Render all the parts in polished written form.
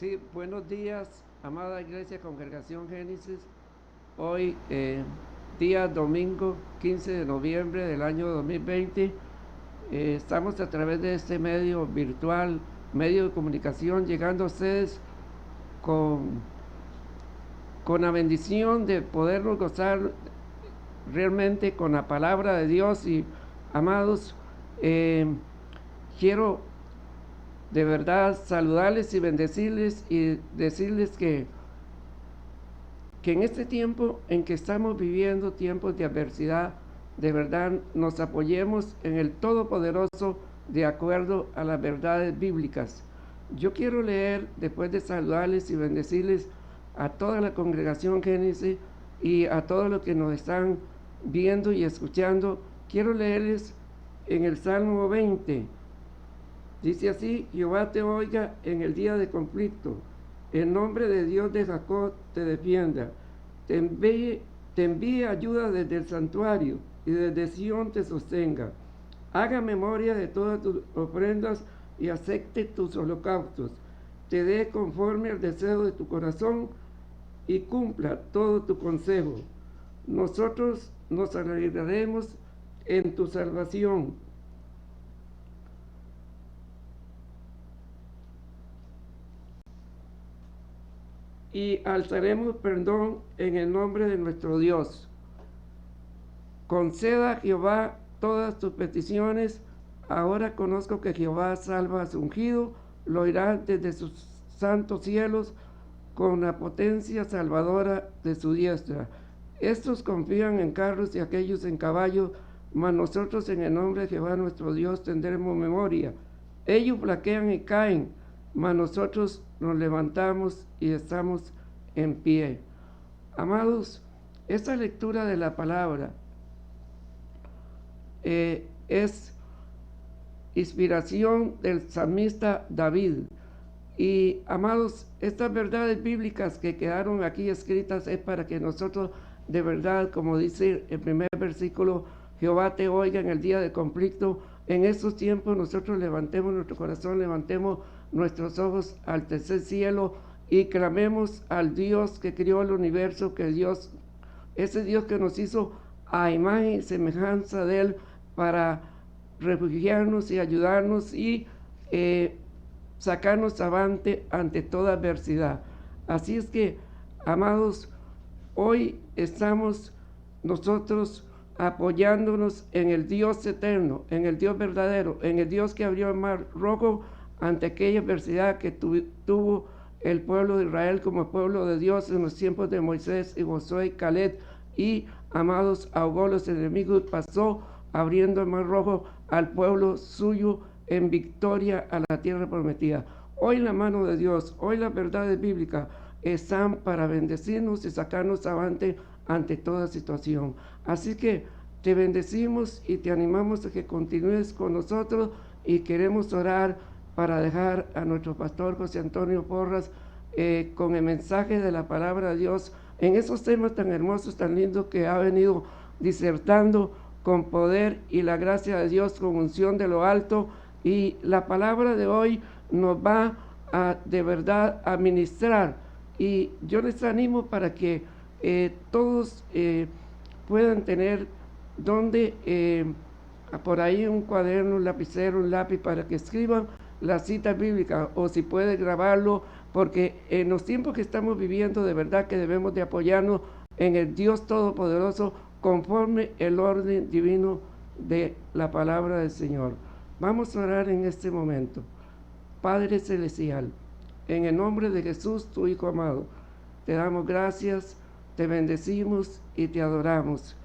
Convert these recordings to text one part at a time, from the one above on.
Sí, buenos días, amada Iglesia Congregación Génesis. Hoy, día domingo 15 de noviembre del año 2020, estamos a través de este medio virtual, medio de comunicación, llegando a ustedes con, con la bendición de podernos gozar realmente con la palabra de Dios. Y, amados, quiero de verdad saludarles y bendecirles y decirles que en este tiempo en que estamos viviendo tiempos de adversidad, de verdad nos apoyemos en el Todopoderoso de acuerdo a las verdades bíblicas. Yo quiero leer, después de saludarles y bendecirles a toda la congregación Génesis y a todos los que nos están viendo y escuchando, quiero leerles en el Salmo 20. Dice así: Jehová te oiga en el día de conflicto, el nombre de Dios de Jacob te defienda, te envíe ayuda desde el santuario y desde Sión te sostenga. Haga memoria de todas tus ofrendas y acepte tus holocaustos. Te dé conforme al deseo de tu corazón y cumpla todo tu consejo. Nosotros nos alegraremos en tu salvación y alzaremos perdón en el nombre de nuestro Dios. Conceda a Jehová todas tus peticiones. Ahora conozco que Jehová salva a su ungido, lo oirá desde sus santos cielos con la potencia salvadora de su diestra. Estos confían en carros y aquellos en caballos, mas nosotros en el nombre de Jehová nuestro Dios tendremos memoria. Ellos flaquean y caen, mas nosotros nos levantamos y estamos en pie. Amados, esta lectura de la palabra es inspiración del salmista David. Y, amados, estas verdades bíblicas que quedaron aquí escritas es para que nosotros de verdad, como dice el primer versículo, Jehová te oiga en el día de conflicto. En estos tiempos nosotros levantemos nuestro corazón, levantemos nuestros ojos al tercer cielo y clamemos al Dios que creó el universo, que Dios, ese Dios que nos hizo a imagen y semejanza de Él, para refugiarnos y ayudarnos y sacarnos avante ante toda adversidad. Así es que, amados, hoy estamos nosotros apoyándonos en el Dios eterno, en el Dios verdadero, en el Dios que abrió el mar rojo ante aquella adversidad que tuvo el pueblo de Israel como pueblo de Dios en los tiempos de Moisés y Josué y Caleb. Y, amados, ahogó los enemigos, pasó abriendo el mar rojo al pueblo suyo en victoria a la tierra prometida. Hoy la mano de Dios, hoy las verdades bíblicas están para bendecirnos y sacarnos avante ante toda situación. Así que te bendecimos y te animamos a que continúes con nosotros, y queremos orar para dejar a nuestro pastor José Antonio Porras con el mensaje de la palabra de Dios en esos temas tan hermosos, tan lindos que ha venido disertando con poder y la gracia de Dios, con unción de lo alto. Y la palabra de hoy nos va a de verdad a ministrar, y yo les animo para que todos puedan tener donde por ahí un cuaderno, un lapicero, un lápiz, para que escriban la cita bíblica, o si puede grabarlo, porque en los tiempos que estamos viviendo de verdad que debemos de apoyarnos en el Dios Todopoderoso conforme el orden divino de la palabra del Señor. Vamos a orar en este momento. Padre Celestial, en el nombre de Jesús, tu Hijo amado, te damos gracias, te bendecimos y te adoramos.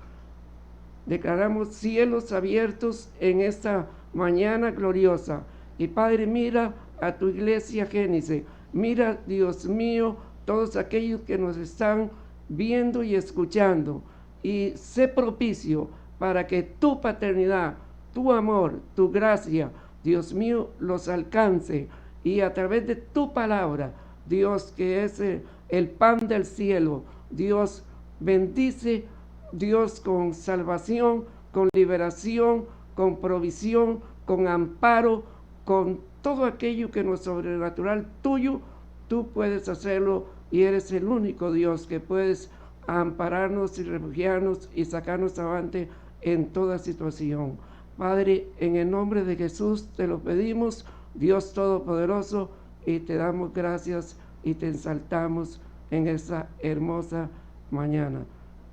Declaramos cielos abiertos en esta mañana gloriosa. Y Padre, mira a tu iglesia Génesis. Mira, Dios mío, todos aquellos que nos están viendo y escuchando. Y sé propicio para que tu paternidad, tu amor, tu gracia, Dios mío, los alcance. Y a través de tu palabra, Dios, que es el pan del cielo, Dios, bendice, Dios, con salvación, con liberación, con provisión, con amparo, con todo aquello que no es sobrenatural tuyo, Tú puedes hacerlo y eres el único Dios que puedes ampararnos y refugiarnos y sacarnos adelante en toda situación. Padre, en el nombre de Jesús te lo pedimos, Dios Todopoderoso, y te damos gracias y te exaltamos en esta hermosa mañana.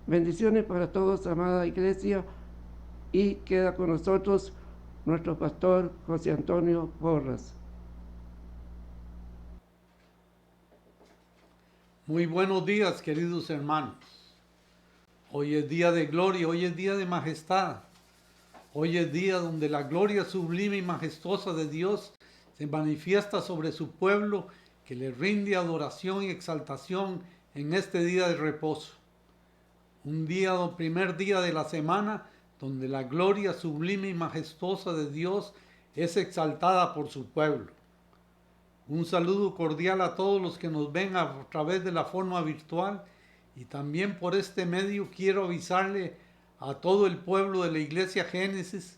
Bendiciones para todos, amada iglesia, y queda con nosotros nuestro pastor José Antonio Porras. Muy buenos días, queridos hermanos. Hoy es día de gloria, hoy es día de majestad. Hoy es día donde la gloria sublime y majestuosa de Dios se manifiesta sobre su pueblo, que le rinde adoración y exaltación en este día de reposo. Un día, primer día de la semana, donde la gloria sublime y majestuosa de Dios es exaltada por su pueblo. Un saludo cordial a todos los que nos ven a través de la forma virtual, y también por este medio quiero avisarle a todo el pueblo de la Iglesia Génesis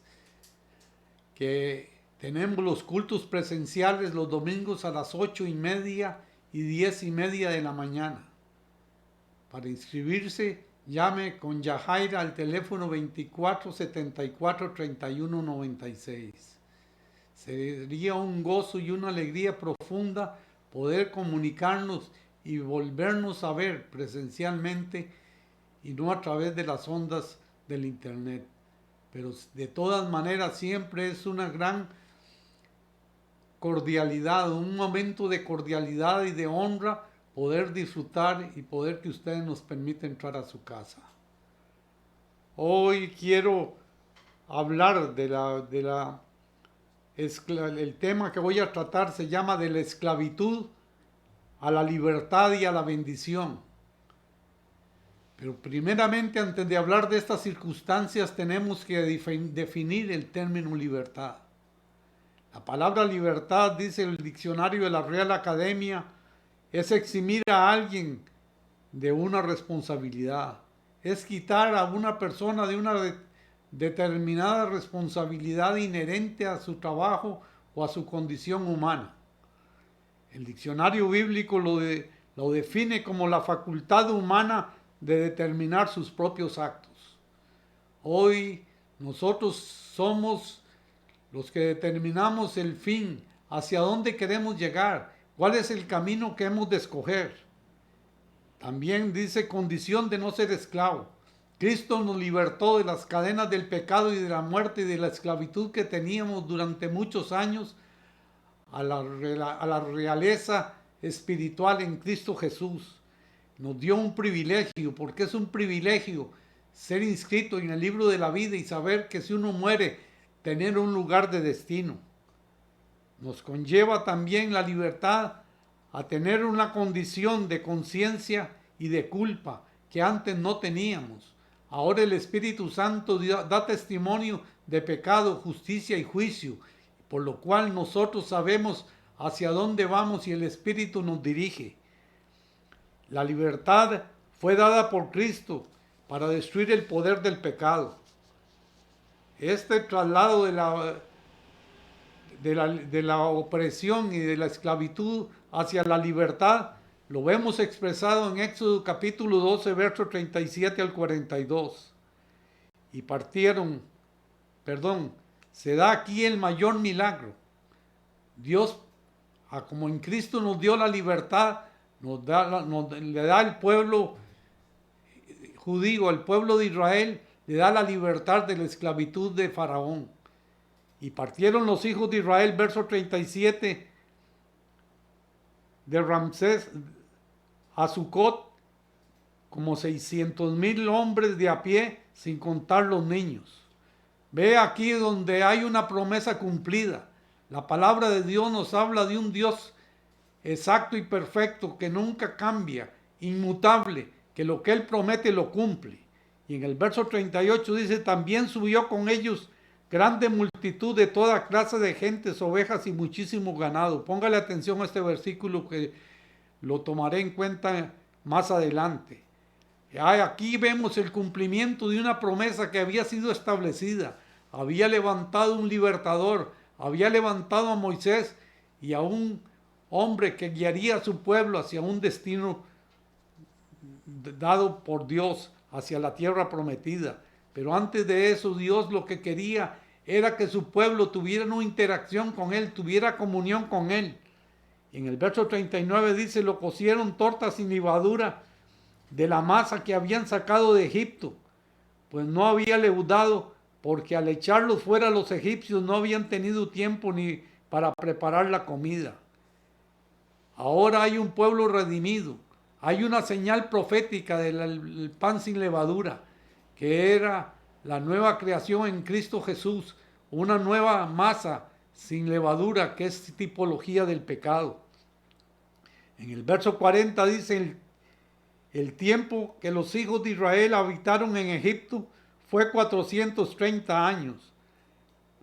que tenemos los cultos presenciales los domingos a las 8:30 y 10:30 de la mañana. Para inscribirse, llame con Yajaira al teléfono 24 74 31 96. Sería un gozo y una alegría profunda poder comunicarnos y volvernos a ver presencialmente y no a través de las ondas del internet. Pero de todas maneras siempre es una gran cordialidad, un momento de cordialidad y de honra poder disfrutar y poder que ustedes nos permitan entrar a su casa. Hoy quiero hablar el tema que voy a tratar se llama de la esclavitud a la libertad y a la bendición. Pero primeramente, antes de hablar de estas circunstancias, tenemos que definir el término libertad. La palabra libertad, dice el diccionario de la Real Academia, es eximir a alguien de una responsabilidad. Es quitar a una persona de una determinada responsabilidad inherente a su trabajo o a su condición humana. El diccionario bíblico lo define como la facultad humana de determinar sus propios actos. Hoy nosotros somos los que determinamos el fin, hacia dónde queremos llegar, cuál es el camino que hemos de escoger. También dice condición de no ser esclavo. Cristo nos libertó de las cadenas del pecado y de la muerte y de la esclavitud que teníamos durante muchos años a la realeza espiritual en Cristo Jesús. Nos dio un privilegio, porque es un privilegio ser inscrito en el libro de la vida y saber que si uno muere, tener un lugar de destino. Nos conlleva también la libertad a tener una condición de conciencia y de culpa que antes no teníamos. Ahora el Espíritu Santo da testimonio de pecado, justicia y juicio, por lo cual nosotros sabemos hacia dónde vamos y el Espíritu nos dirige. La libertad fue dada por Cristo para destruir el poder del pecado. Este traslado de la opresión y de la esclavitud hacia la libertad lo vemos expresado en Éxodo capítulo 12, versos 37 al 42. Y se da aquí el mayor milagro. Dios, como en Cristo nos dio la libertad, le da al pueblo judío, al pueblo de Israel, le da la libertad de la esclavitud de Faraón. Y partieron los hijos de Israel, verso 37, de Ramsés a Sucot, como 600,000 hombres de a pie, sin contar los niños. Ve aquí donde hay una promesa cumplida. La palabra de Dios nos habla de un Dios exacto y perfecto que nunca cambia, inmutable, que lo que Él promete lo cumple. Y en el verso 38 dice, también subió con ellos grande multitud de toda clase de gentes, ovejas y muchísimo ganado. Póngale atención a este versículo que lo tomaré en cuenta más adelante. Aquí vemos el cumplimiento de una promesa que había sido establecida. Había levantado un libertador, había levantado a Moisés y a un hombre que guiaría a su pueblo hacia un destino dado por Dios, hacia la tierra prometida. Pero antes de eso, Dios lo que quería era que su pueblo tuviera una interacción con Él, tuviera comunión con Él. Y en el verso 39 dice, lo cocieron tortas sin levadura de la masa que habían sacado de Egipto, pues no había leudado, porque al echarlos fuera los egipcios no habían tenido tiempo ni para preparar la comida. Ahora hay un pueblo redimido, hay una señal profética del pan sin levadura, que era la nueva creación en Cristo Jesús, una nueva masa sin levadura, que es tipología del pecado. En el verso 40 dice, el tiempo que los hijos de Israel habitaron en Egipto fue 430 años.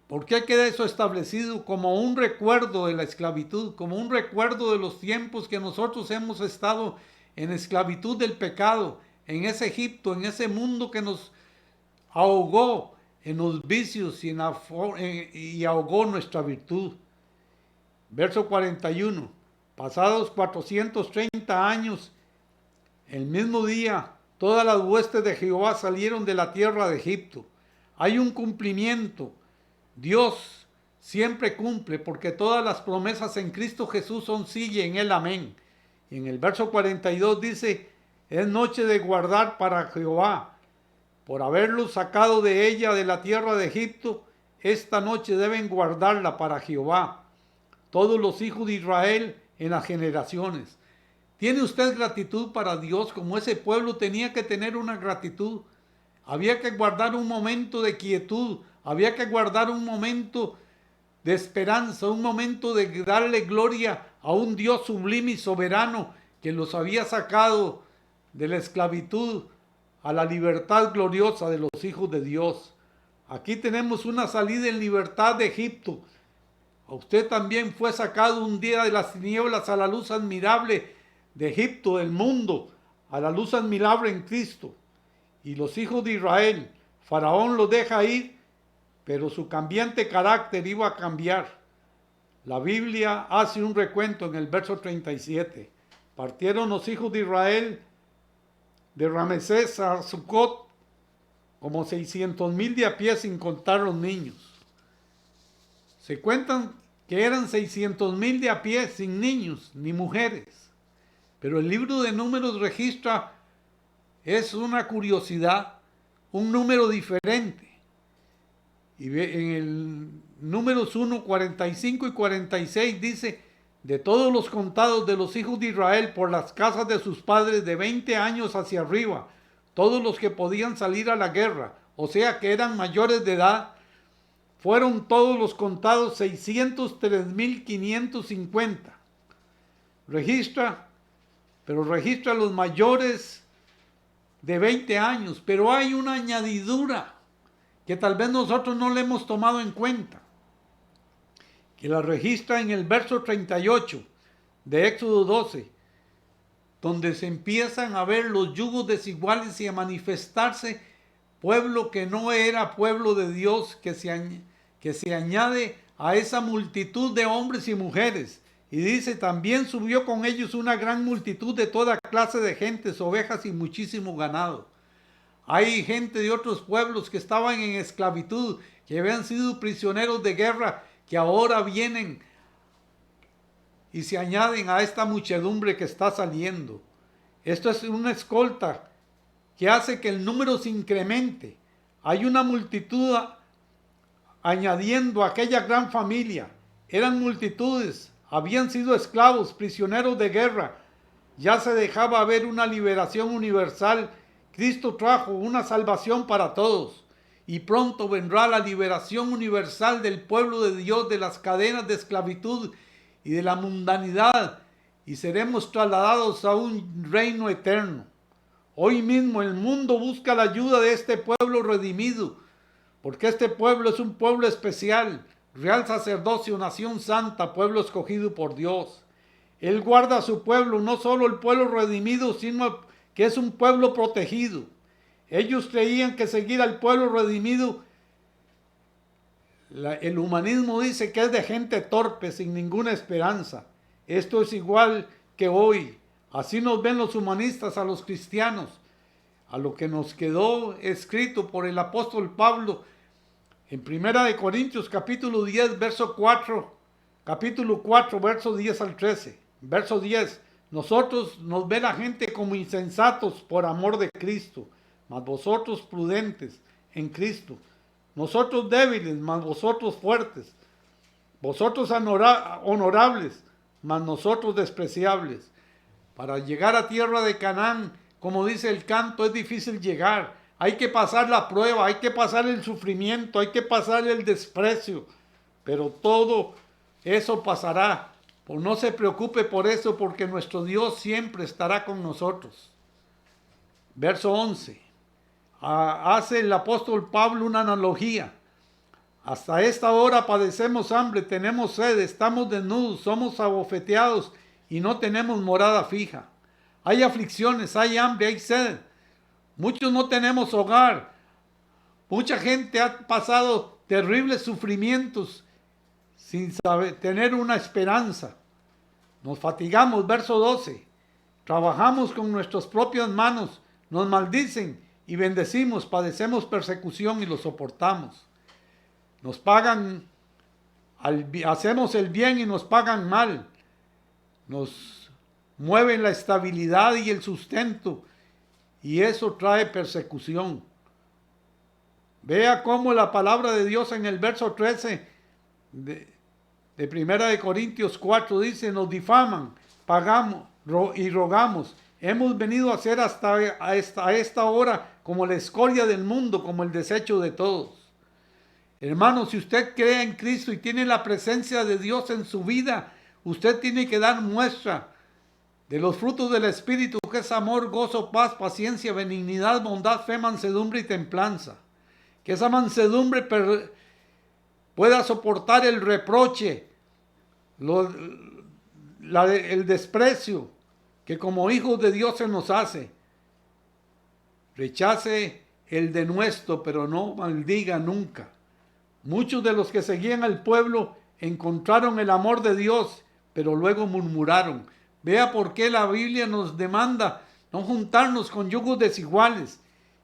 ¿Por qué queda eso establecido? Como un recuerdo de la esclavitud, como un recuerdo de los tiempos que nosotros hemos estado en esclavitud del pecado, en ese Egipto, en ese mundo que nos ahogó en los vicios y ahogó nuestra virtud. Verso 41. Pasados 430 años, el mismo día, todas las huestes de Jehová salieron de la tierra de Egipto. Hay un cumplimiento. Dios siempre cumple, porque todas las promesas en Cristo Jesús son sí y en Él amén. Y en el verso 42 dice, es noche de guardar para Jehová, por haberlos sacado de ella, de la tierra de Egipto, esta noche deben guardarla para Jehová, todos los hijos de Israel en las generaciones. ¿Tiene usted gratitud para Dios como ese pueblo tenía que tener una gratitud? Había que guardar un momento de quietud, había que guardar un momento de esperanza, un momento de darle gloria a un Dios sublime y soberano que los había sacado de la esclavitud a la libertad gloriosa de los hijos de Dios. Aquí tenemos una salida en libertad de Egipto. Usted también fue sacado un día de las tinieblas a la luz admirable de Egipto, del mundo, a la luz admirable en Cristo. Y los hijos de Israel, Faraón los deja ir, pero su cambiante carácter iba a cambiar. La Biblia hace un recuento en el verso 37. Partieron los hijos de Israel de Ramesés a Sucot como 600,000 de a pie, sin contar los niños. Se cuentan que eran 600,000 de a pie, sin niños ni mujeres. Pero el libro de Números registra, es una curiosidad, un número diferente. Y en el Números 1, 45 y 46 dice, de todos los contados de los hijos de Israel por las casas de sus padres de 20 años hacia arriba, todos los que podían salir a la guerra, o sea que eran mayores de edad, fueron todos los contados 603,550. Registra los mayores de 20 años, pero hay una añadidura que tal vez nosotros no le hemos tomado en cuenta, que la registra en el verso 38 de Éxodo 12, donde se empiezan a ver los yugos desiguales y a manifestarse pueblo que no era pueblo de Dios, que se añade a esa multitud de hombres y mujeres. Y dice, también subió con ellos una gran multitud de toda clase de gentes, ovejas y muchísimo ganado. Hay gente de otros pueblos que estaban en esclavitud, que habían sido prisioneros de guerra, que ahora vienen y se añaden a esta muchedumbre que está saliendo. Esto es una escolta que hace que el número se incremente. Hay una multitud añadiendo a aquella gran familia. Eran multitudes, habían sido esclavos, prisioneros de guerra. Ya se dejaba ver una liberación universal. Cristo trajo una salvación para todos. Y pronto vendrá la liberación universal del pueblo de Dios de las cadenas de esclavitud y de la mundanidad. Y seremos trasladados a un reino eterno. Hoy mismo el mundo busca la ayuda de este pueblo redimido, porque este pueblo es un pueblo especial, real sacerdocio, nación santa, pueblo escogido por Dios. Él guarda a su pueblo, no solo el pueblo redimido, sino que es un pueblo protegido. Ellos creían que seguir al pueblo redimido, el humanismo dice que es de gente torpe, sin ninguna esperanza. Esto es igual que hoy. Así nos ven los humanistas a los cristianos. A lo que nos quedó escrito por el apóstol Pablo en 1 Corintios capítulo 10, verso 4, capítulo 4, verso 10 al 13. Verso 10, nosotros nos ve la gente como insensatos por amor de Cristo, mas vosotros prudentes en Cristo. Nosotros débiles, mas vosotros fuertes. Vosotros honorables, mas nosotros despreciables. Para llegar a tierra de Canaán, como dice el canto, es difícil llegar. Hay que pasar la prueba, hay que pasar el sufrimiento, hay que pasar el desprecio. Pero todo eso pasará. Pues no se preocupe por eso, porque nuestro Dios siempre estará con nosotros. Verso 11. Hace el apóstol Pablo una analogía. Hasta esta hora padecemos hambre, tenemos sed, estamos desnudos, somos abofeteados y no tenemos morada fija. Hay aflicciones, hay hambre, hay sed. Muchos no tenemos hogar. Mucha gente ha pasado terribles sufrimientos sin tener una esperanza. Nos fatigamos, verso 12. Trabajamos con nuestras propias manos, nos maldicen y bendecimos, padecemos persecución y lo soportamos. Nos pagan, hacemos el bien y nos pagan mal. Nos mueven la estabilidad y el sustento y eso trae persecución. Vea cómo la palabra de Dios en el verso 13 de 1 Corintios 4 dice, nos difaman, pagamos y rogamos. Hemos venido a ser hasta esta hora como la escoria del mundo, como el desecho de todos. Hermano, si usted cree en Cristo y tiene la presencia de Dios en su vida, usted tiene que dar muestra de los frutos del Espíritu, que es amor, gozo, paz, paciencia, benignidad, bondad, fe, mansedumbre y templanza. Que esa mansedumbre pueda soportar el reproche, el desprecio que como hijos de Dios se nos hace. Rechace el denuesto, pero no maldiga nunca. Muchos de los que seguían al pueblo encontraron el amor de Dios, pero luego murmuraron. Vea por qué la Biblia nos demanda no juntarnos con yugos desiguales.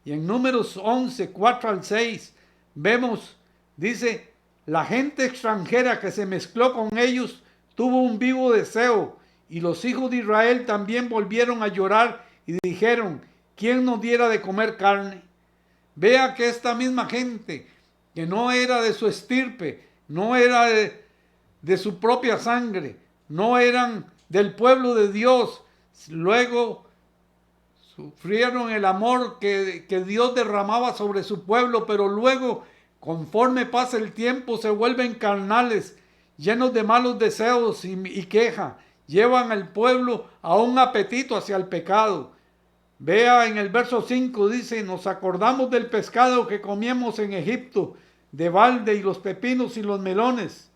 Y en Números 11, 4 al 6, vemos, dice, la gente extranjera que se mezcló con ellos tuvo un vivo deseo, y los hijos de Israel también volvieron a llorar y dijeron, ¿quién nos diera de comer carne? Vea que esta misma gente, que no era de su estirpe, no era de su propia sangre, no eran del pueblo de Dios, luego sufrieron el amor que Dios derramaba sobre su pueblo, pero luego, conforme pasa el tiempo, se vuelven carnales, llenos de malos deseos y queja, llevan al pueblo a un apetito hacia el pecado. Vea en el verso 5, dice, nos acordamos del pescado que comíamos en Egipto, de balde y los pepinos y los melones,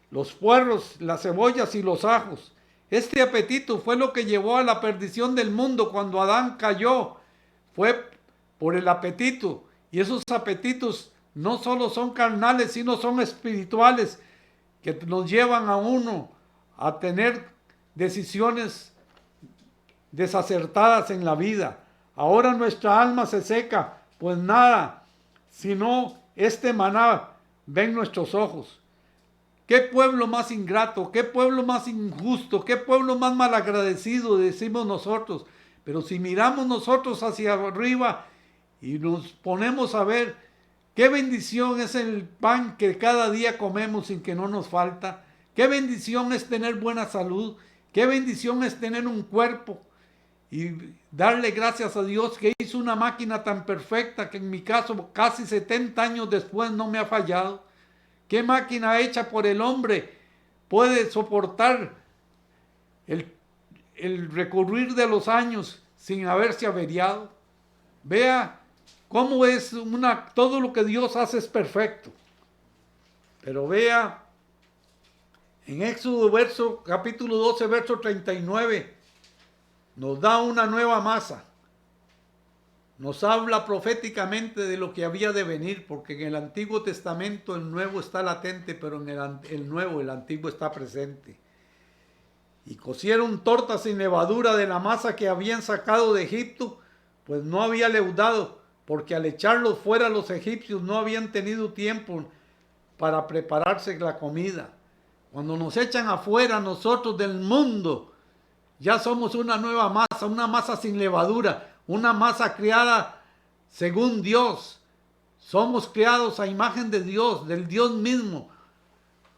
los puerros, las cebollas y los ajos. Este apetito fue lo que llevó a la perdición del mundo cuando Adán cayó. Fue por el apetito. Y esos apetitos no solo son carnales, sino son espirituales, que nos llevan a uno a tener decisiones desacertadas en la vida. Ahora nuestra alma se seca, pues nada, sino este maná ven nuestros ojos. ¿Qué pueblo más ingrato? ¿Qué pueblo más injusto? ¿Qué pueblo más malagradecido? Decimos nosotros. Pero si miramos nosotros hacia arriba y nos ponemos a ver qué bendición es el pan que cada día comemos sin que no nos falta. Qué bendición es tener buena salud. Qué bendición es tener un cuerpo. Y darle gracias a Dios que hizo una máquina tan perfecta que en mi caso casi 70 años después no me ha fallado. ¿Qué máquina hecha por el hombre puede soportar el recurrir de los años sin haberse averiado? Vea cómo es todo lo que Dios hace es perfecto. Pero vea en Éxodo capítulo 12, verso 39, nos da una nueva masa. Nos habla proféticamente de lo que había de venir, porque en el Antiguo Testamento el Nuevo está latente, pero en el Nuevo el Antiguo está presente. y cocieron tortas sin levadura de la masa que habían sacado de Egipto, pues no había leudado, porque al echarlos fuera los egipcios no habían tenido tiempo para prepararse la comida. Cuando nos echan afuera nosotros del mundo, ya somos una nueva masa, una masa sin levadura, una masa creada según Dios. Somos creados a imagen de Dios, del Dios mismo,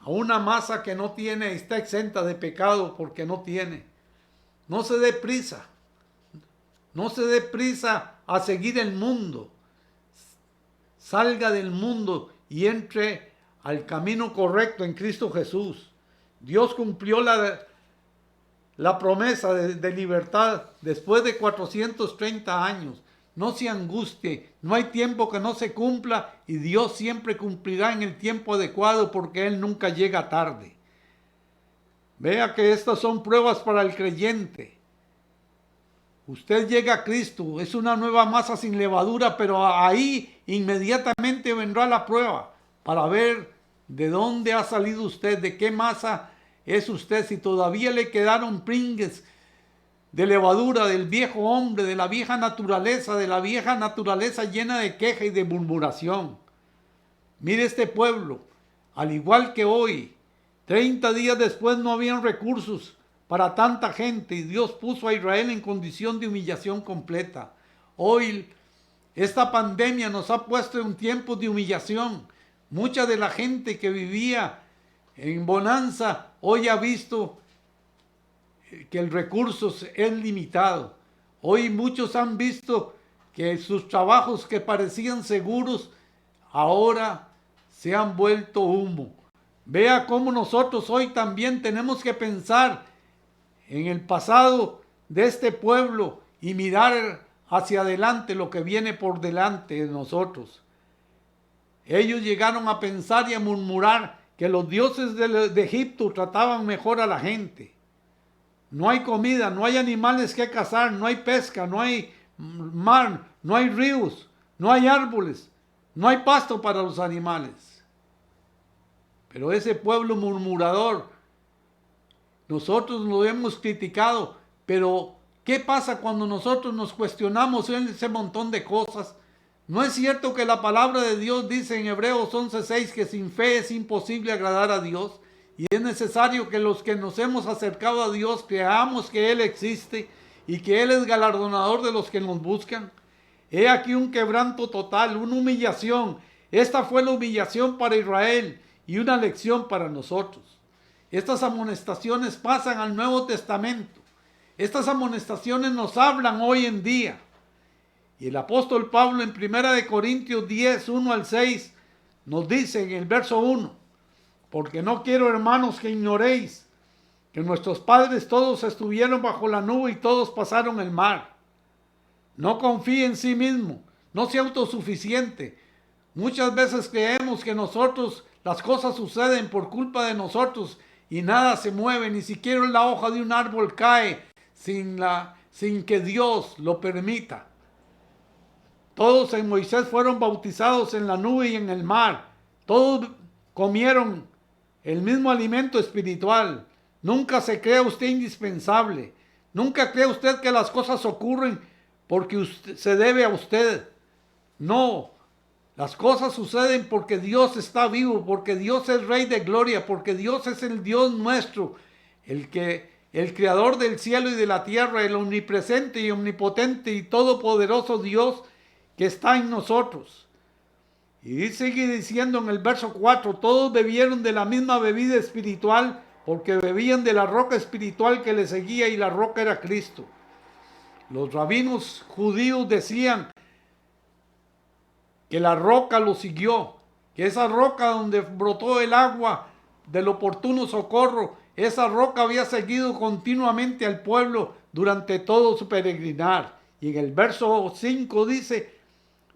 a una masa que no tiene, está exenta de pecado porque no tiene. No se dé prisa, no se dé prisa a seguir el mundo. Salga del mundo y entre al camino correcto en Cristo Jesús. Dios cumplió la promesa de libertad después de 430 años. No se angustie, no hay tiempo que no se cumpla y Dios siempre cumplirá en el tiempo adecuado porque Él nunca llega tarde. Vea que estas son pruebas para el creyente. Usted llega a Cristo, es una nueva masa sin levadura, pero ahí inmediatamente vendrá la prueba para ver de dónde ha salido usted, de qué masa es usted, si todavía le quedaron pringues de levadura del viejo hombre, de la vieja naturaleza llena de queja y de murmuración. Mire este pueblo, al igual que hoy, 30 días después no habían recursos para tanta gente y Dios puso a Israel en condición de humillación completa. Hoy esta pandemia nos ha puesto en tiempos de humillación. Mucha de la gente que vivía en bonanza hoy ha visto que el recurso es limitado. Hoy muchos han visto que sus trabajos que parecían seguros ahora se han vuelto humo. Vea cómo nosotros hoy también tenemos que pensar en el pasado de este pueblo y mirar hacia adelante lo que viene por delante de nosotros. Ellos llegaron a pensar y a murmurar que los dioses de Egipto trataban mejor a la gente. No hay comida, no hay animales que cazar, no hay pesca, no hay mar, no hay ríos, no hay árboles, no hay pasto para los animales. Pero ese pueblo murmurador, nosotros lo hemos criticado, pero ¿qué pasa cuando nosotros nos cuestionamos en ese montón de cosas? ¿No es cierto que la palabra de Dios dice en Hebreos 11:6 que sin fe es imposible agradar a Dios? Y es necesario que los que nos hemos acercado a Dios creamos que Él existe y que Él es galardonador de los que nos buscan. He aquí un quebranto total, una humillación. Esta fue la humillación para Israel y una lección para nosotros. Estas amonestaciones pasan al Nuevo Testamento. Estas amonestaciones nos hablan hoy en día. Y el apóstol Pablo en 1 Corintios 10, 1 al 6, nos dice en el verso 1, porque no quiero, hermanos, que ignoréis que nuestros padres todos estuvieron bajo la nube y todos pasaron el mar. No confíe en sí mismo, no sea autosuficiente. Muchas veces creemos que nosotros, las cosas suceden por culpa de nosotros y nada se mueve, ni siquiera la hoja de un árbol cae sin que Dios lo permita. Todos en Moisés fueron bautizados en la nube y en el mar. Todos comieron el mismo alimento espiritual. Nunca se crea usted indispensable. Nunca crea usted que las cosas ocurren porque se debe a usted. No, las cosas suceden porque Dios está vivo, porque Dios es Rey de gloria, porque Dios es el Dios nuestro, el creador del cielo y de la tierra, el omnipresente y omnipotente y todopoderoso Dios que está en nosotros. Y sigue diciendo en el verso 4, todos bebieron de la misma bebida espiritual porque bebían de la roca espiritual que les seguía y la roca era Cristo. Los rabinos judíos decían que la roca lo siguió, que esa roca donde brotó el agua del oportuno socorro, esa roca había seguido continuamente al pueblo durante todo su peregrinar. Y en el verso 5 dice,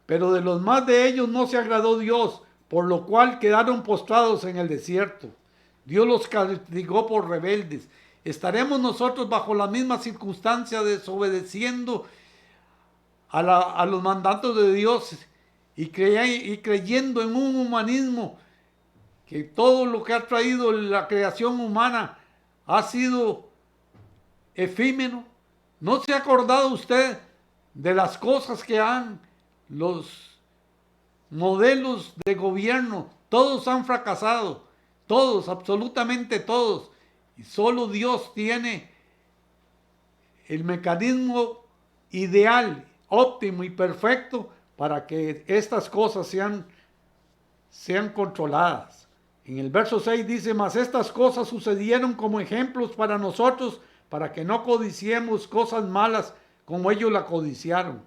pero de los más de ellos no se agradó Dios, por lo cual quedaron postrados en el desierto. Dios los castigó por rebeldes. ¿Estaremos nosotros bajo la misma circunstancia desobedeciendo a los mandatos de Dios y creyendo en un humanismo que todo lo que ha traído la creación humana ha sido efímero. ¿No se ha acordado usted de las cosas que los modelos de gobierno? Todos han fracasado, todos, absolutamente todos. Y solo Dios tiene el mecanismo ideal, óptimo y perfecto para que estas cosas sean controladas. En el verso 6 dice, mas estas cosas sucedieron como ejemplos para nosotros, para que no codiciemos cosas malas como ellos la codiciaron.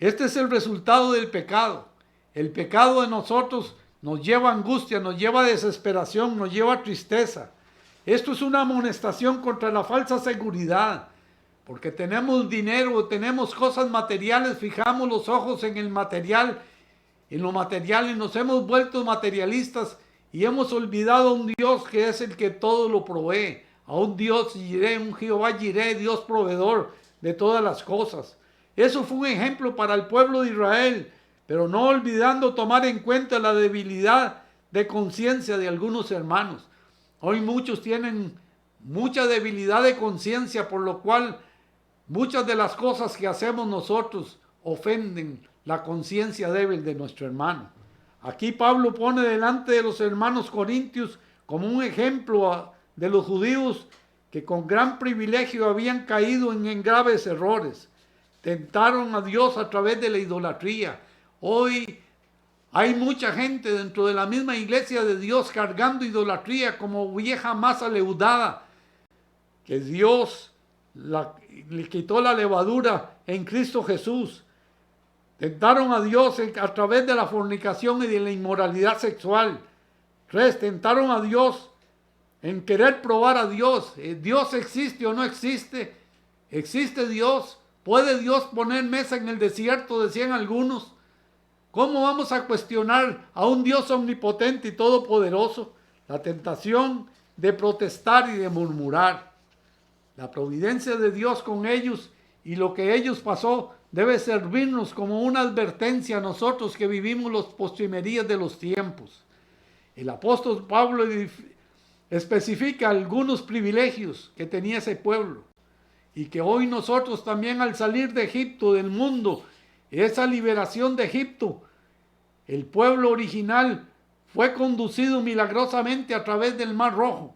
Este es el resultado del pecado. El pecado de nosotros nos lleva a angustia, nos lleva a desesperación, nos lleva a tristeza. Esto es una amonestación contra la falsa seguridad. Porque tenemos dinero, tenemos cosas materiales, fijamos los ojos en el material, en lo material, y nos hemos vuelto materialistas y hemos olvidado a un Dios que es el que todo lo provee, a un Dios Jireh, un Jehová Jireh, Dios proveedor de todas las cosas. Eso fue un ejemplo para el pueblo de Israel, pero no olvidando tomar en cuenta la debilidad de conciencia de algunos hermanos. Hoy muchos tienen mucha debilidad de conciencia, por lo cual muchas de las cosas que hacemos nosotros ofenden la conciencia débil de nuestro hermano. Aquí Pablo pone delante de los hermanos corintios como un ejemplo de los judíos que con gran privilegio habían caído en graves errores. Tentaron a Dios a través de la idolatría. Hoy hay mucha gente dentro de la misma iglesia de Dios cargando idolatría como vieja masa leudada, que Dios le quitó la levadura en Cristo Jesús. Tentaron a Dios a través de la fornicación y de la inmoralidad sexual. 3. Tentaron a Dios en querer probar a Dios. ¿Dios existe o no existe? ¿Existe Dios? ¿Puede Dios poner mesa en el desierto? Decían algunos. ¿Cómo vamos a cuestionar a un Dios omnipotente y todopoderoso? La tentación de protestar y de murmurar. La providencia de Dios con ellos y lo que ellos pasó debe servirnos como una advertencia a nosotros que vivimos las postrimerías de los tiempos. El apóstol Pablo especifica algunos privilegios que tenía ese pueblo y que hoy nosotros también, al salir de Egipto, del mundo, esa liberación de Egipto, el pueblo original fue conducido milagrosamente a través del Mar Rojo.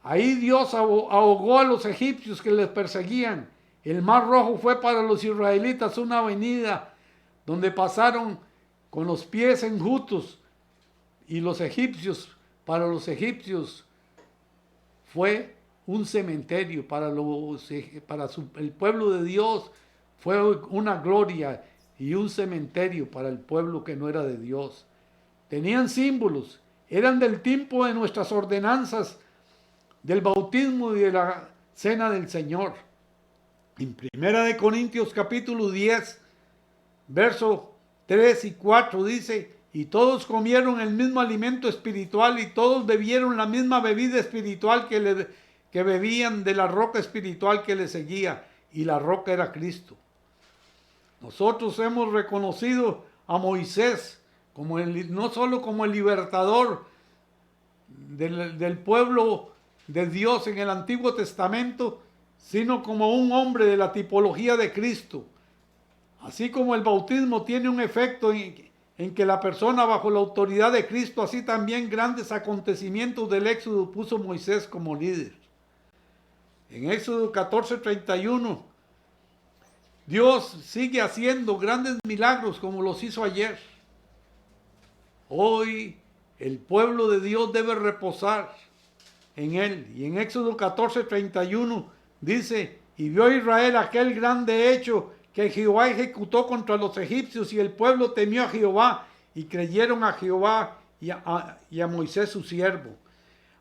Ahí Dios ahogó a los egipcios que les perseguían. El Mar Rojo fue para los israelitas una avenida donde pasaron con los pies enjutos, y los egipcios, para los egipcios, fue un cementerio. El pueblo de Dios fue una gloria y un cementerio para el pueblo que no era de Dios. Tenían símbolos, eran del tiempo de nuestras ordenanzas, del bautismo y de la cena del Señor. En 1 Corintios capítulo 10, verso 3 y 4 dice, y todos comieron el mismo alimento espiritual y todos bebieron la misma bebida espiritual que bebían de la roca espiritual que les seguía, y la roca era Cristo. Nosotros hemos reconocido a Moisés no solo como el libertador del pueblo de Dios en el Antiguo Testamento, sino como un hombre de la tipología de Cristo. Así como el bautismo tiene un efecto en que la persona bajo la autoridad de Cristo, así también grandes acontecimientos del Éxodo puso Moisés como líder. En Éxodo 14:31, Dios sigue haciendo grandes milagros como los hizo ayer. Hoy el pueblo de Dios debe reposar en él. Y en Éxodo 14:31 dice, y vio Israel aquel grande hecho que Jehová ejecutó contra los egipcios, y el pueblo temió a Jehová y creyeron a Jehová y a Moisés su siervo.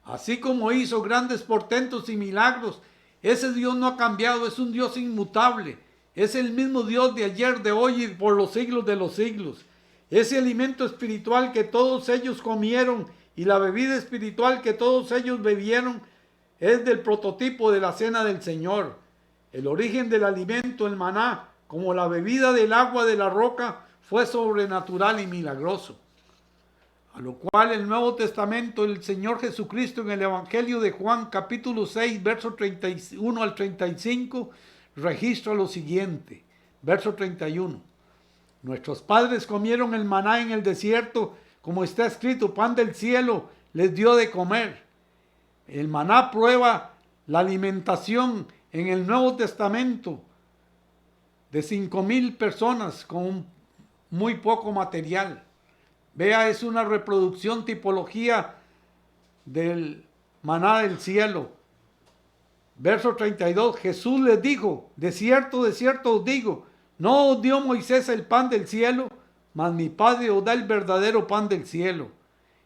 Así como hizo grandes portentos y milagros, ese Dios no ha cambiado, es un Dios inmutable. Es el mismo Dios de ayer, de hoy y por los siglos de los siglos. Ese alimento espiritual que todos ellos comieron y la bebida espiritual que todos ellos bebieron es del prototipo de la cena del Señor. El origen del alimento, el maná, como la bebida del agua de la roca, fue sobrenatural y milagroso. A lo cual el Nuevo Testamento, el Señor Jesucristo en el Evangelio de Juan, capítulo 6, verso 31 al 35, registra lo siguiente. Verso 31. Nuestros padres comieron el maná en el desierto, como está escrito, pan del cielo les dio de comer. El maná prueba la alimentación en el Nuevo Testamento de 5,000 personas con muy poco material. Vea, es una reproducción, tipología del maná del cielo. Verso 32, Jesús les dijo, de cierto os digo, no os dio Moisés el pan del cielo, mas mi Padre os da el verdadero pan del cielo.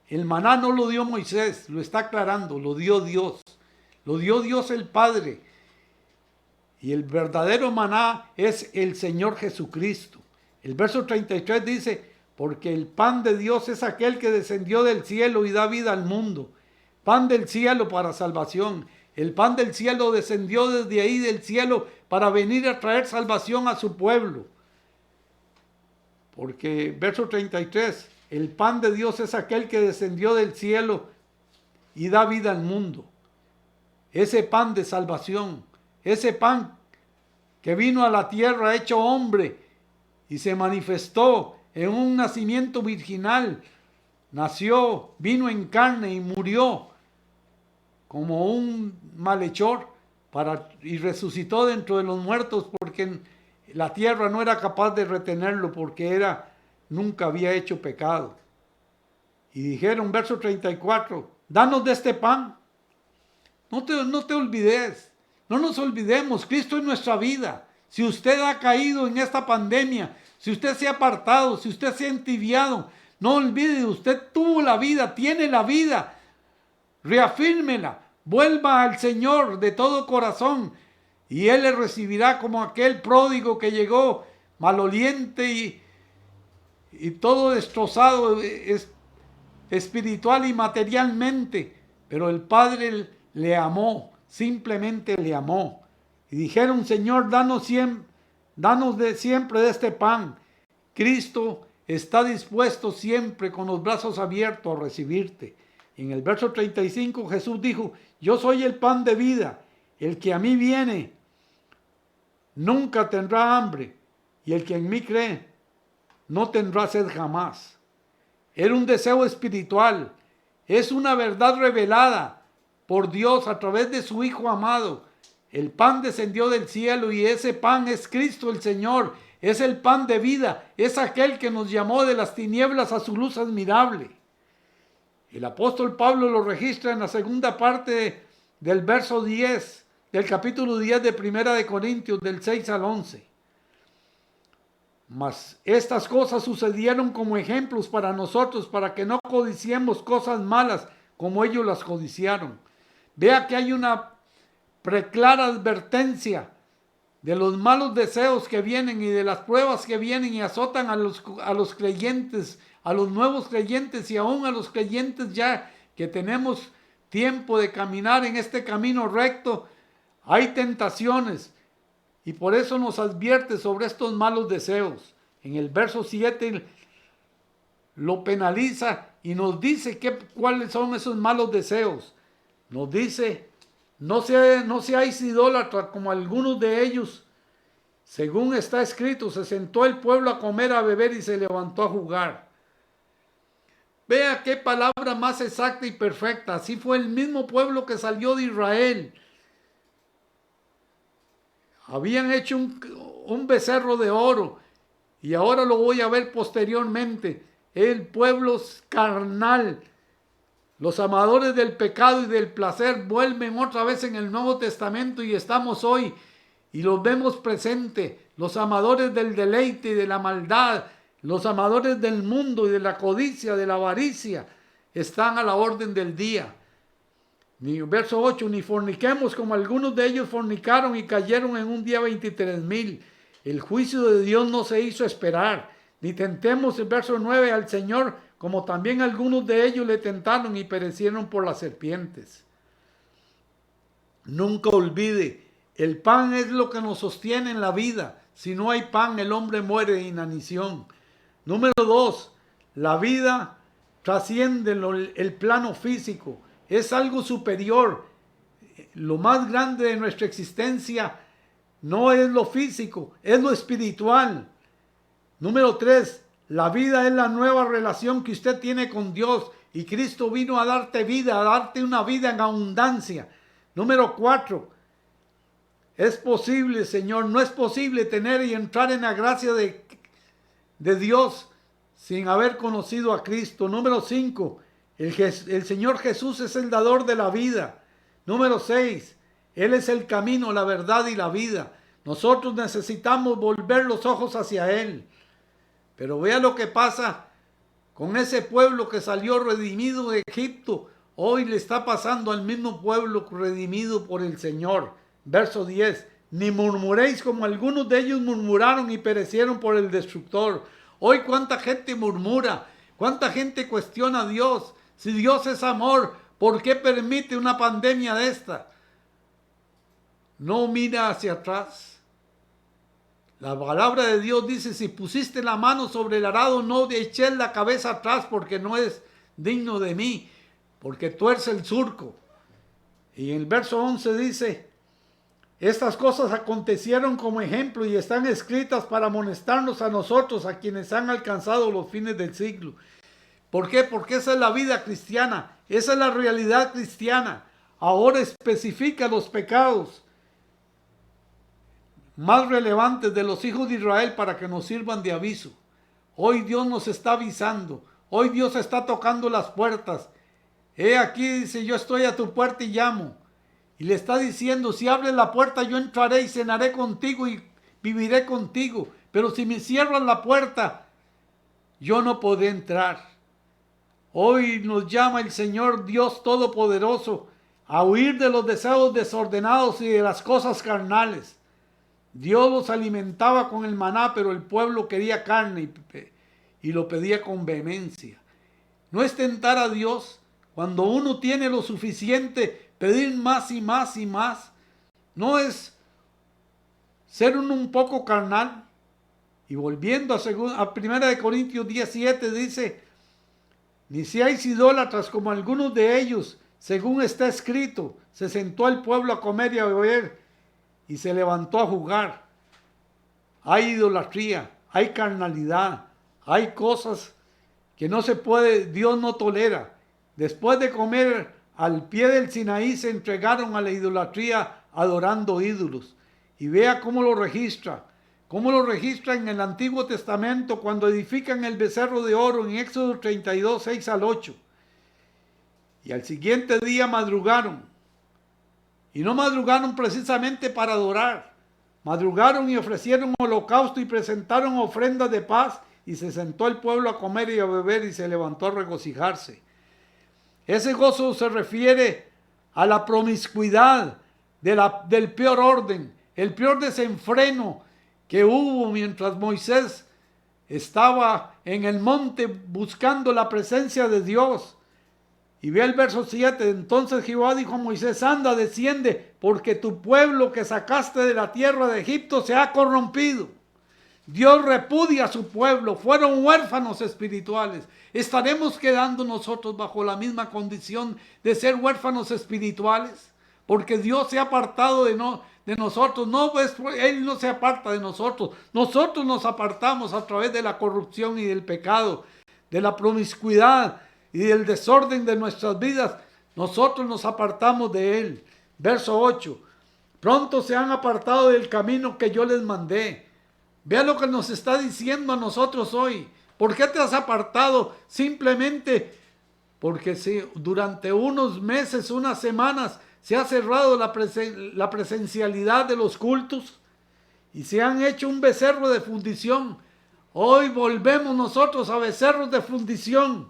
El maná no lo dio Moisés, lo está aclarando, lo dio Dios. Lo dio Dios el Padre. Y el verdadero maná es el Señor Jesucristo. El verso 33 dice, porque el pan de Dios es aquel que descendió del cielo y da vida al mundo. Pan del cielo para salvación. El pan del cielo descendió desde ahí del cielo para venir a traer salvación a su pueblo. Porque, verso 33, el pan de Dios es aquel que descendió del cielo y da vida al mundo. Ese pan de salvación, ese pan que vino a la tierra hecho hombre y se manifestó en un nacimiento virginal, nació, vino en carne y murió como un malhechor y resucitó dentro de los muertos, porque la tierra no era capaz de retenerlo, porque nunca había hecho pecado. Y dijeron, verso 34, danos de este pan. No te olvides, no nos olvidemos, Cristo es nuestra vida. Si usted ha caído en esta pandemia, si usted se ha apartado, si usted se ha entibiado, no olvide, usted tuvo la vida, tiene la vida. Reafírmela, vuelva al Señor de todo corazón y Él le recibirá como aquel pródigo que llegó maloliente y todo destrozado espiritual y materialmente, pero el Padre le amó, simplemente le amó. Y dijeron, Señor, danos siempre de este pan. Cristo está dispuesto siempre con los brazos abiertos a recibirte. En el verso 35 Jesús dijo, yo soy el pan de vida, el que a mí viene nunca tendrá hambre, y el que en mí cree no tendrá sed jamás. Era un deseo espiritual, es una verdad revelada por Dios a través de su Hijo amado. El pan descendió del cielo y ese pan es Cristo el Señor, es el pan de vida, es aquel que nos llamó de las tinieblas a su luz admirable. El apóstol Pablo lo registra en la segunda parte del verso 10, del capítulo 10 de Primera de Corintios, del 6 al 11. Mas estas cosas sucedieron como ejemplos para nosotros, para que no codiciemos cosas malas como ellos las codiciaron. Vea que hay una preclara advertencia de los malos deseos que vienen y de las pruebas que vienen y azotan a los creyentes, a los nuevos creyentes y aún a los creyentes ya que tenemos tiempo de caminar en este camino recto. Hay tentaciones y por eso nos advierte sobre estos malos deseos. En el verso 7 lo penaliza y nos dice cuáles son esos malos deseos. Nos dice, no seáis idólatras como algunos de ellos. Según está escrito, se sentó el pueblo a comer, a beber y se levantó a jugar. Vea qué palabra más exacta y perfecta. Así fue el mismo pueblo que salió de Israel. Habían hecho un becerro de oro y ahora lo voy a ver posteriormente. El pueblo carnal, los amadores del pecado y del placer vuelven otra vez en el Nuevo Testamento y estamos hoy y los vemos presente. Los amadores del deleite y de la maldad, los amadores del mundo y de la codicia, de la avaricia, están a la orden del día. Verso 8, ni forniquemos como algunos de ellos fornicaron y cayeron en un día 23,000. El juicio de Dios no se hizo esperar. Ni tentemos, el verso 9, al Señor, como también algunos de ellos le tentaron y perecieron por las serpientes. Nunca olvide, el pan es lo que nos sostiene en la vida. Si no hay pan, el hombre muere de inanición. Número 2, la vida trasciende el plano físico, es algo superior. Lo más grande de nuestra existencia no es lo físico, es lo espiritual. Número 3, la vida es la nueva relación que usted tiene con Dios y Cristo vino a darte vida, a darte una vida en abundancia. Número 4, es posible, Señor, no es posible tener y entrar en la gracia de Dios sin haber conocido a Cristo. Número 5, el Señor Jesús es el dador de la vida. Número 6, Él es el camino, la verdad y la vida. Nosotros necesitamos volver los ojos hacia Él. Pero vea lo que pasa con ese pueblo que salió redimido de Egipto. Hoy le está pasando al mismo pueblo redimido por el Señor. Verso 10. Ni murmuréis como algunos de ellos murmuraron y perecieron por el destructor. Hoy cuánta gente murmura, cuánta gente cuestiona a Dios. Si Dios es amor, ¿por qué permite una pandemia de esta? No mira hacia atrás. La palabra de Dios dice, si pusiste la mano sobre el arado, no eches la cabeza atrás porque no es digno de mí, porque tuerce el surco. Y en el verso 11 dice, estas cosas acontecieron como ejemplo y están escritas para amonestarnos a nosotros, a quienes han alcanzado los fines del siglo. ¿Por qué? Porque esa es la vida cristiana, esa es la realidad cristiana. Ahora especifica los pecados más relevantes de los hijos de Israel para que nos sirvan de aviso. Hoy Dios nos está avisando, hoy Dios está tocando las puertas. He aquí, dice, yo estoy a tu puerta y llamo. Y le está diciendo, si abres la puerta yo entraré y cenaré contigo y viviré contigo. Pero si me cierran la puerta, yo no podré entrar. Hoy nos llama el Señor Dios Todopoderoso a huir de los deseos desordenados y de las cosas carnales. Dios los alimentaba con el maná, pero el pueblo quería carne y lo pedía con vehemencia. No es tentar a Dios cuando uno tiene lo suficiente, pedir más y más y más. No es ser uno un poco carnal. Y volviendo a 1 Corintios 17 dice, ni seáis idólatras como algunos de ellos, según está escrito, se sentó el pueblo a comer y a beber y se levantó a jugar. Hay idolatría, hay carnalidad, hay cosas que no se puede, Dios no tolera. Después de comer al pie del Sinaí se entregaron a la idolatría adorando ídolos. Y vea cómo lo registra en el Antiguo Testamento cuando edifican el becerro de oro en Éxodo 32, 6 al 8. Y al siguiente día madrugaron. Y no madrugaron precisamente para adorar. Madrugaron y ofrecieron holocausto y presentaron ofrendas de paz. Y se sentó el pueblo a comer y a beber y se levantó a regocijarse. Ese gozo se refiere a la promiscuidad del peor orden, el peor desenfreno que hubo mientras Moisés estaba en el monte buscando la presencia de Dios. Y ve el verso 7, entonces Jehová dijo a Moisés, anda, desciende, porque tu pueblo que sacaste de la tierra de Egipto se ha corrompido. Dios repudia a su pueblo, fueron huérfanos espirituales. ¿Estaremos quedando nosotros bajo la misma condición de ser huérfanos espirituales? Porque Dios se ha apartado de nosotros. No, pues Él no se aparta de nosotros. Nosotros nos apartamos a través de la corrupción y del pecado, de la promiscuidad y del desorden de nuestras vidas. Nosotros nos apartamos de Él. Verso 8. Pronto se han apartado del camino que yo les mandé. Vea lo que nos está diciendo a nosotros hoy. ¿Por qué te has apartado? Simplemente porque durante unos meses, unas semanas, se ha cerrado la presencialidad de los cultos y se han hecho un becerro de fundición. Hoy volvemos nosotros a becerros de fundición.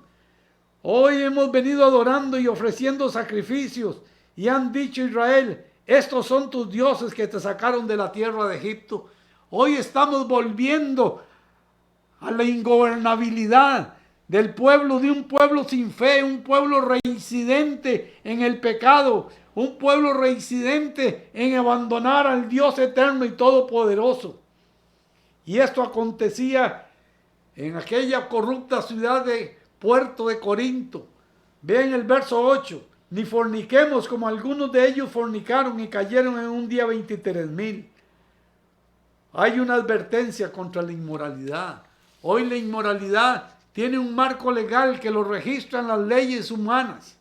Hoy hemos venido adorando y ofreciendo sacrificios y han dicho Israel, estos son tus dioses que te sacaron de la tierra de Egipto. Hoy estamos volviendo a la ingobernabilidad del pueblo, de un pueblo sin fe, un pueblo reincidente en el pecado, un pueblo reincidente en abandonar al Dios eterno y todopoderoso. Y esto acontecía en aquella corrupta ciudad de puerto de Corinto. Vean el verso 8. Ni forniquemos como algunos de ellos fornicaron y cayeron en un día 23,000. Hay una advertencia contra la inmoralidad. Hoy la inmoralidad tiene un marco legal que lo registran las leyes humanas.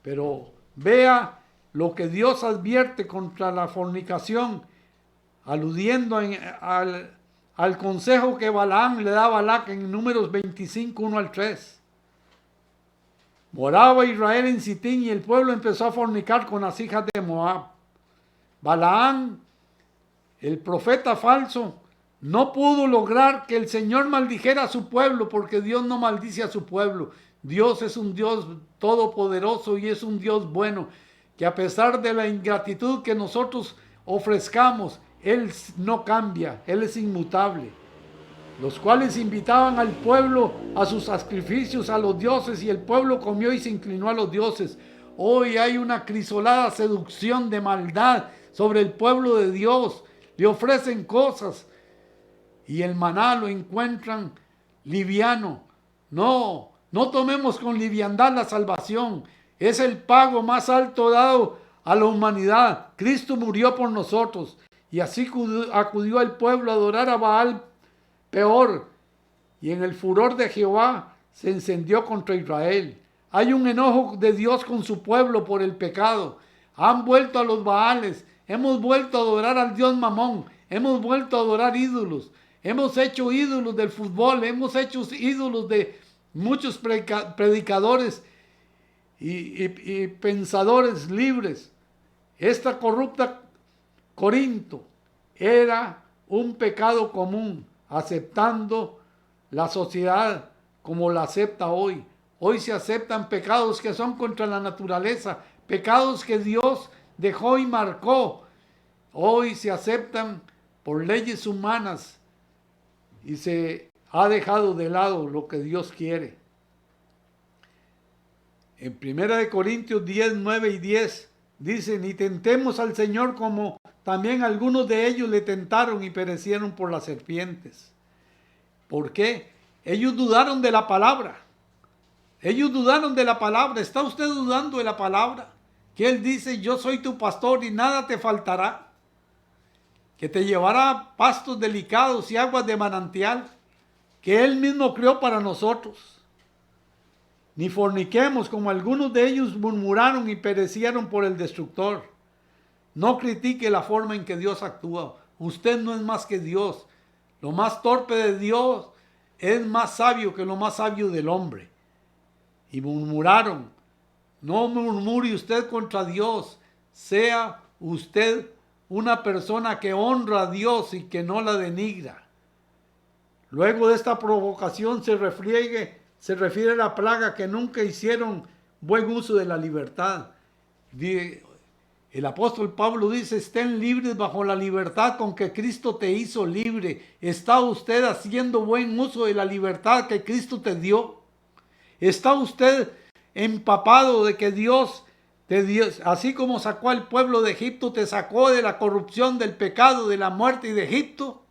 Pero vea lo que Dios advierte contra la fornicación, aludiendo al consejo que Balaam le da a Balac en Números 25, 1 al 3. Moraba Israel en Sitín y el pueblo empezó a fornicar con las hijas de Moab. Balaam, el profeta falso, no pudo lograr que el Señor maldijera a su pueblo, porque Dios no maldice a su pueblo. Dios es un Dios todopoderoso y es un Dios bueno, que a pesar de la ingratitud que nosotros ofrezcamos, Él no cambia, Él es inmutable. Los cuales invitaban al pueblo a sus sacrificios a los dioses, y el pueblo comió y se inclinó a los dioses. Hoy hay una crisolada seducción de maldad sobre el pueblo de Dios. Le ofrecen cosas y el maná lo encuentran liviano. No tomemos con liviandad la salvación. Es el pago más alto dado a la humanidad. Cristo murió por nosotros, y así acudió el pueblo a adorar a Baal Peor, y en el furor de Jehová se encendió contra Israel. Hay un enojo de Dios con su pueblo por el pecado. Han vuelto a los Baales, hemos vuelto a adorar al Dios Mamón, hemos vuelto a adorar ídolos, hemos hecho ídolos del fútbol, hemos hecho ídolos de muchos predicadores y pensadores libres. Esta corrupta Corinto era un pecado común, aceptando la sociedad como la acepta hoy. Hoy se aceptan pecados que son contra la naturaleza, pecados que Dios dejó y marcó. Hoy se aceptan por leyes humanas y se ha dejado de lado lo que Dios quiere. En 1 Corintios 10, 9 y 10 dice: ni tentemos al Señor como también algunos de ellos le tentaron y perecieron por las serpientes. ¿Por qué? Ellos dudaron de la palabra. Ellos dudaron de la palabra. ¿Está usted dudando de la palabra? Que Él dice: yo soy tu pastor y nada te faltará. Que te llevará a pastos delicados y aguas de manantial, que Él mismo creó para nosotros. Ni forniquemos como algunos de ellos murmuraron y perecieron por el destructor. No critique la forma en que Dios actúa. Usted no es más que Dios. Lo más torpe de Dios es más sabio que lo más sabio del hombre. Y murmuraron. No murmure usted contra Dios. Sea usted una persona que honra a Dios y que no la denigra. Luego de esta provocación se refiere a la plaga, que nunca hicieron buen uso de la libertad. El apóstol Pablo dice: estén libres bajo la libertad con que Cristo te hizo libre. ¿Está usted haciendo buen uso de la libertad que Cristo te dio? ¿Está usted empapado de que Dios, así como sacó al pueblo de Egipto, te sacó de la corrupción, del pecado, de la muerte y de Egipto?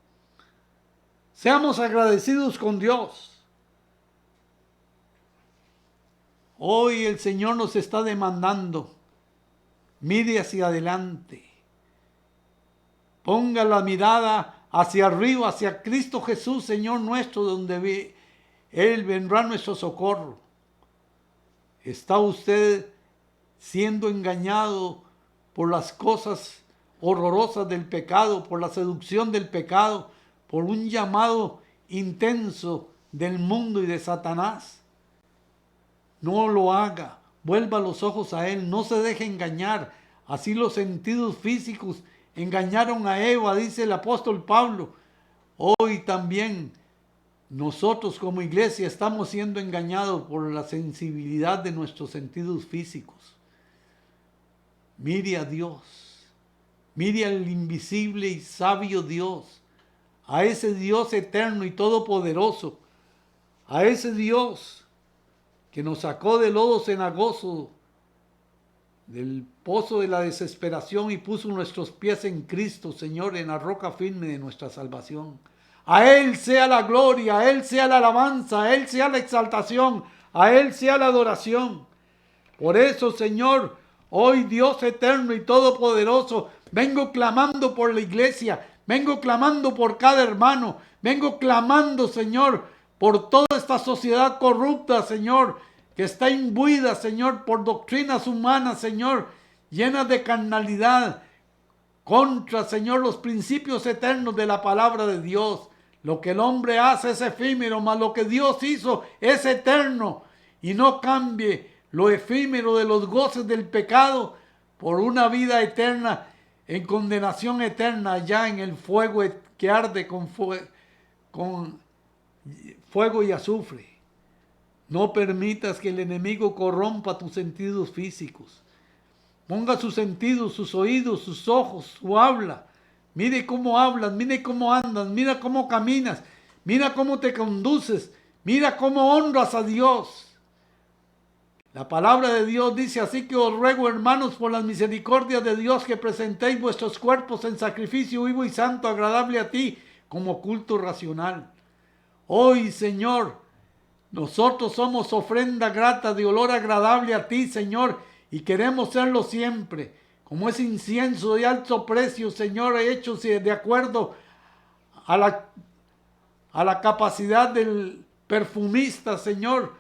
Seamos agradecidos con Dios. Hoy el Señor nos está demandando: mire hacia adelante. Ponga la mirada hacia arriba, hacia Cristo Jesús, Señor nuestro, donde Él vendrá nuestro socorro. ¿Está usted siendo engañado por las cosas horrorosas del pecado, por la seducción del pecado, por un llamado intenso del mundo y de Satanás? No lo haga. Vuelva los ojos a Él, no se deje engañar. Así los sentidos físicos engañaron a Eva, dice el apóstol Pablo. Hoy también nosotros como iglesia estamos siendo engañados por la sensibilidad de nuestros sentidos físicos. Mire a Dios, mire al invisible y sabio Dios, a ese Dios eterno y todopoderoso, a ese Dios que nos sacó del lodo cenagoso, del pozo de la desesperación, y puso nuestros pies en Cristo, Señor, en la roca firme de nuestra salvación. A Él sea la gloria, a Él sea la alabanza, a Él sea la exaltación, A Él sea la adoración. Por eso, Señor, hoy Dios eterno y todopoderoso, vengo clamando por la iglesia, vengo clamando por cada hermano, vengo clamando, Señor, por toda esta sociedad corrupta, Señor, que está imbuida, Señor, por doctrinas humanas, Señor, llenas de carnalidad, contra, Señor, los principios eternos de la palabra de Dios. Lo que el hombre hace es efímero, mas lo que Dios hizo es eterno. Y no cambie lo efímero de los goces del pecado por una vida eterna, en condenación eterna, ya en el fuego que arde con fuego y azufre. No permitas que el enemigo corrompa tus sentidos físicos. Ponga sus sentidos, sus oídos, sus ojos, su habla. Mire cómo hablas, mire cómo andas, mira cómo caminas, mira cómo te conduces, mira cómo honras a Dios. La palabra de Dios dice: así que os ruego, hermanos, por las misericordias de Dios, que presentéis vuestros cuerpos en sacrificio vivo y santo, agradable a ti, como culto racional. Hoy, Señor, nosotros somos ofrenda grata de olor agradable a ti, Señor, y queremos serlo siempre, como ese incienso de alto precio, Señor, hecho de acuerdo a la capacidad del perfumista, Señor,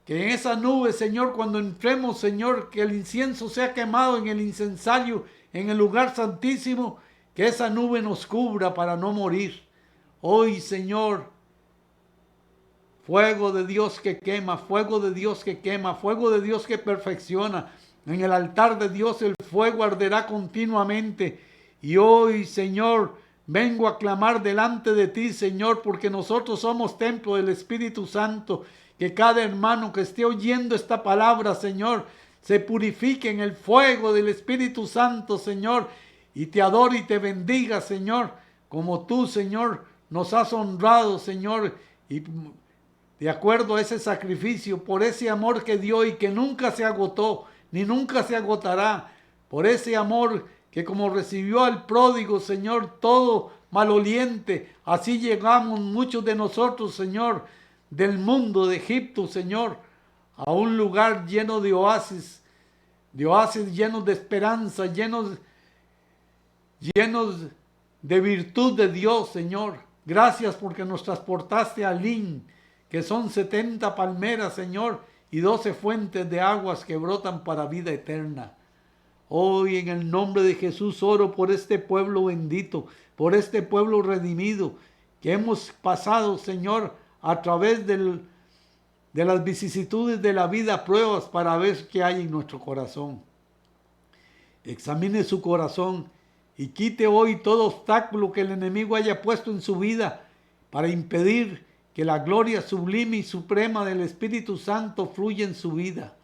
que en esa nube, Señor, cuando entremos, Señor, que el incienso sea quemado en el incensario, en el lugar santísimo, que esa nube nos cubra para no morir. Hoy, Señor, fuego de Dios que quema, fuego de Dios que quema, fuego de Dios que perfecciona. En el altar de Dios el fuego arderá continuamente. Y hoy, Señor, vengo a clamar delante de ti, Señor, porque nosotros somos templo del Espíritu Santo. Que cada hermano que esté oyendo esta palabra, Señor, se purifique en el fuego del Espíritu Santo, Señor, y te adore y te bendiga, Señor, como tú, Señor, nos has honrado, Señor, y de acuerdo a ese sacrificio, por ese amor que dio y que nunca se agotó, ni nunca se agotará, por ese amor que como recibió al pródigo, Señor, todo maloliente, así llegamos muchos de nosotros, Señor, del mundo de Egipto, Señor, a un lugar lleno de oasis llenos de esperanza, llenos de virtud de Dios, Señor. Gracias porque nos transportaste a Lin, que son 70 palmeras, Señor, y 12 fuentes de aguas que brotan para vida eterna. Hoy en el nombre de Jesús oro por este pueblo bendito, por este pueblo redimido, que hemos pasado, Señor, a través de las vicisitudes de la vida, pruebas para ver qué hay en nuestro corazón. Examine su corazón y quite hoy todo obstáculo que el enemigo haya puesto en su vida para impedir que la gloria sublime y suprema del Espíritu Santo fluya en su vida.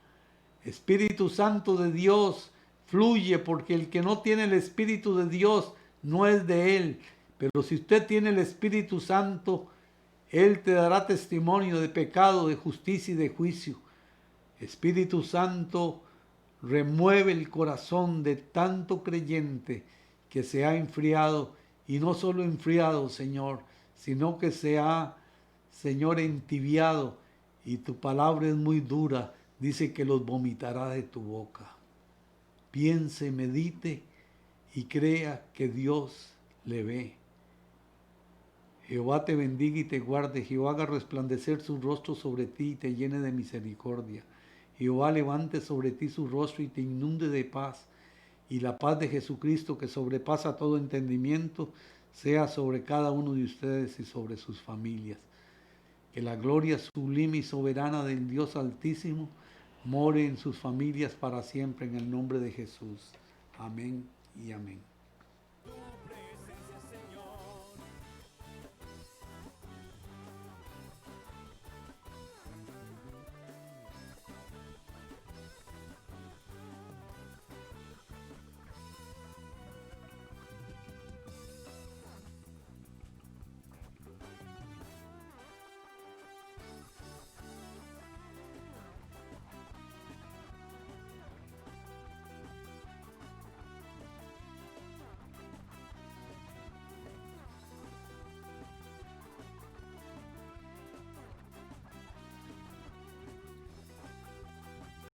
Espíritu Santo de Dios, fluye, porque el que no tiene el Espíritu de Dios no es de Él. Pero si usted tiene el Espíritu Santo, Él te dará testimonio de pecado, de justicia y de juicio. Espíritu Santo, remueve el corazón de tanto creyente que se ha enfriado, y no solo enfriado, Señor, sino que se ha, Señor, entibiado, y tu palabra es muy dura, dice que los vomitará de tu boca. Piense, medite y crea que Dios le ve. Jehová te bendiga y te guarde. Jehová haga resplandecer su rostro sobre ti y te llene de misericordia. Jehová levante sobre ti su rostro y te inunde de paz. Y la paz de Jesucristo, que sobrepasa todo entendimiento, sea sobre cada uno de ustedes y sobre sus familias. Que la gloria sublime y soberana del Dios Altísimo more en sus familias para siempre, en el nombre de Jesús. Amén y amén.